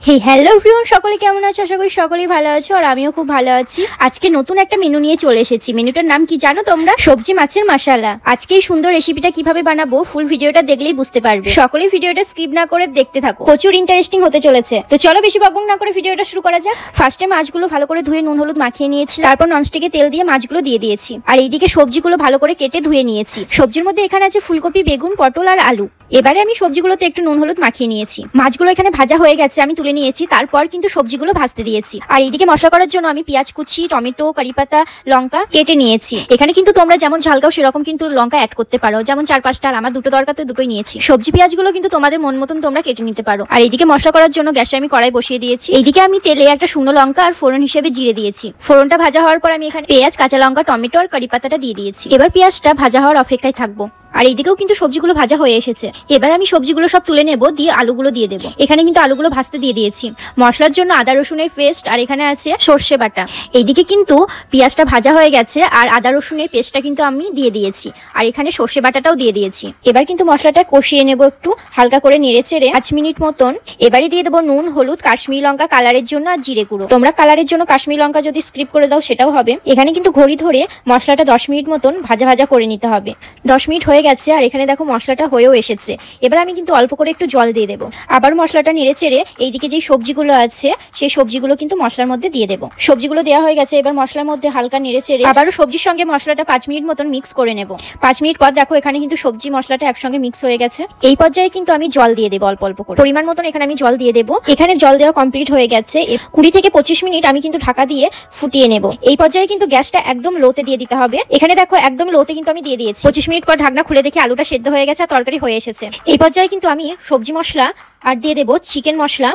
হে hello everyone, সকলে কেমন আছো? আশা করি সকলেই ভালো আছো আর আমিও খুব ভালো আছি। আজকে নতুন একটা মেনু নিয়ে চলে এসেছি। মেনুটার নাম কি জানো তোমরা? সবজি মাছের মশলা। আজকে এই সুন্দর রেসিপিটা কিভাবে বানাবো ফুল ভিডিওটা দেখলেই বুঝতে পারবে। সকলেই ভিডিওটা স্কিপ না করে দেখতে থাকো, প্রচুর ইন্টারেস্টিং হতে চলেছে। তো চলো বেশি বকবক না করে ভিডিওটা শুরু করা যাক। ফার্স্টে মাছগুলো ভালো করে ধুয়ে নুন হলুদ মাখিয়ে নিয়েছি, তারপর ননস্টিকে তেল দিয়ে মাছগুলো দিয়ে দিয়েছি। আর এইদিকে সবজিগুলো ভালো করে কেটে ধুয়ে নিয়েছি। সবজির মধ্যে এখানে আছে ফুলকপি, বেগুন, পটল আর আলু। এবারে আমি সবজিগুলোতে একটু নুন হলুদ মাখিয়ে নিয়েছি। মাছগুলো এখানে ভাজা হয়ে গেছে, আমি তুলে নিয়েছি। তারপর কিন্তু সবজিগুলো ভাজতে দিয়েছি। আর এইদিকে মশলা করার জন্য আমি পেঁয়াজ কুচি, টমেটো, কারিপাতা, লঙ্কা কেটে নিয়েছি। এখানে কিন্তু তোমরা যেমন ঝাল খাও সেরকম কিন্তু লঙ্কা অ্যাড করতে পারো, যেমন 4-5টা। আর আমার দুটো দরকার তো দুটোই নিয়েছি। সবজি পেঁয়াজগুলো কিন্তু তোমাদের মন মতন তোমরা কেটে নিতে পারো। আর এইদিকে মশলা করার জন্য গ্যাসে আমি কড়াই বসিয়ে দিয়েছি। এইদিকে আমি তেলে একটা শুকনো লঙ্কা আর ফোড়ন হিসেবে জিরে দিয়েছি। ফোড়নটা ভাজা হওয়ার পর আমি এখানে পেঁয়াজ, কাঁচা লঙ্কা, টমেটো আর কারিপাতাটা দিয়ে দিয়েছি। এবার পেঁয়াজটা ভাজা হওয়ার অপেক্ষায় থাকবো। আর এইদিকেও কিন্তু সবজিগুলো ভাজা হয়ে এসেছে। এবার আমি সবজিগুলো সব তুলে নেব, দিয়ে আলুগুলো দিয়ে দেবো। এখানে কিন্তু আলুগুলো ভাজতে দিয়ে দিয়েছি। মশলার জন্য আদা রসুনের পেস্ট আর এখানে আছে সর্ষে বাটা। এইদিকে কিন্তু পেঁয়াজটা ভাজা হয়ে গেছে আর আদা রসুনের পেস্টটা কিন্তু আমি দিয়ে দিয়েছি। আর এখানে সর্ষে বাটাটাও দিয়ে দিয়েছি। এবার কিন্তু মশলাটা কষিয়ে নেব একটু হালকা করে নেড়ে চেড়ে 5 মিনিট মতন। এবারে দিয়ে দেবো নুন, হলুদ, কাশ্মীরি লঙ্কা কালারের জন্য আর জিরে গুঁড়ো। তোমরা কালারের জন্য কাশ্মীরি লঙ্কা যদি স্কিপ করে দাও সেটাও হবে। এখানে কিন্তু ঘড়ি ধরে মশলাটা 10 মিনিট মতন ভাজা ভাজা করে নিতে হবে। 10 মিনিট হয়ে গেছে আর এখানে দেখো মশলাটা হয়েও এসেছে। এবার আমি কিন্তু অল্প করে একটু জল দিয়ে দেবো। আবার মশলাটা নেড়ে চেড়ে এইদিকে যে সবজিগুলো আছে সেই সবজিগুলো কিন্তু মশলার মধ্যে দিয়ে দেবো। সবজিগুলো দেওয়া হয়ে গেছে। এবার মশলার মধ্যে হালকা নেড়ে চেড়ে আবারও সবজির সঙ্গে মশলাটা 5 মিনিট মতন মিক্স করে নেব। 5 মিনিট পর দেখো এখানে কিন্তু সবজি মশলাটা একসঙ্গে মিক্স হয়ে গেছে। এই পর্যায়ে কিন্তু আমি জল দিয়ে দেবো অল্প অল্প করে, পরিমাণ মতন এখানে আমি জল দিয়ে দেবো। এখানে জল দেওয়া কমপ্লিট হয়ে গেছে। 20 থেকে 25 মিনিট আমি কিন্তু ঢাকা দিয়ে ফুটিয়ে নেব। এই পর্যায়ে কিন্তু গ্যাসটা একদম লোতে দিয়ে দিতে হবে। এখানে দেখো একদম লোতে কিন্তু আমি দিয়ে দিয়েছি। 25 মিনিট পর ঢাকনা খুলে দেখি আলুটা সেদ্ধ হয়ে গেছে, তরকারি হয়ে এসেছে। এই পর্যায়ে কিন্তু আমি সবজি মশলা আর দিয়ে দেবো চিকেন মশলা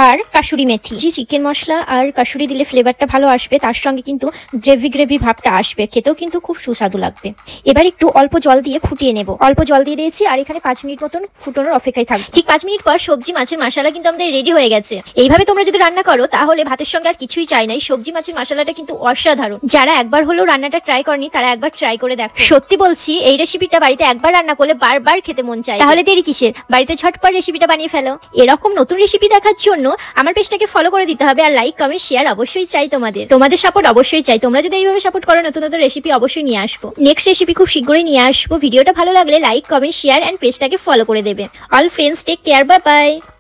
আর কাসুরি মেথি। চিকেন মশলা আর কাসুরি দিলে ফ্লেভারটা ভালো আসবে, তার সঙ্গে কিন্তু গ্রেভি ভাবটা আসবে, খেতেও কিন্তু খুব সুস্বাদু লাগবে। এবার একটু অল্প জল দিয়ে ফুটিয়ে নেব। অল্প জল দিয়ে দিয়েছি আর এখানে 5 মিনিট মতন ফুটানোর অপেক্ষায় থাকবে। ঠিক 5 মিনিট পর সবজি মাছের মশলা কিন্তু আমাদের রেডি হয়ে গেছে। এইভাবে তোমরা যদি রান্না করো তাহলে ভাতের সঙ্গে আর কিছুই চাই না। সবজি মাছের মশলাটা কিন্তু অসাধারণ। যারা একবার হলেও রান্নাটা ট্রাই করেনি তারা একবার ট্রাই করে দেখো। সত্যি বলছি, এই রেসিপিটা বাড়িতে একবার রান্না করলে বারবার খেতে মন চায়। তাহলে দেরি কিসের, বাড়িতে ঝটপট রেসিপিটা বানিয়ে ফেলো। এরকম নতুন রেসিপি দেখার জন্য আমার পেজটাকে ফলো করে দিতে হবে। আর লাইক, কমেন্ট, শেয়ার অবশ্যই চাই। তোমাদের সাপোর্ট অবশ্যই চাই। তোমরা যদি এইভাবে সাপোর্ট করো নতুন নতুন রেসিপি অবশ্যই নিয়ে আসবো। নেক্সট রেসিপি খুব শীঘ্রই নিয়ে আসবো। ভিডিওটা ভালো লাগলে লাইক, কমেন্ট, শেয়ার এন্ড পেজটাকে ফলো করে দেবে। All friends take care, bye by.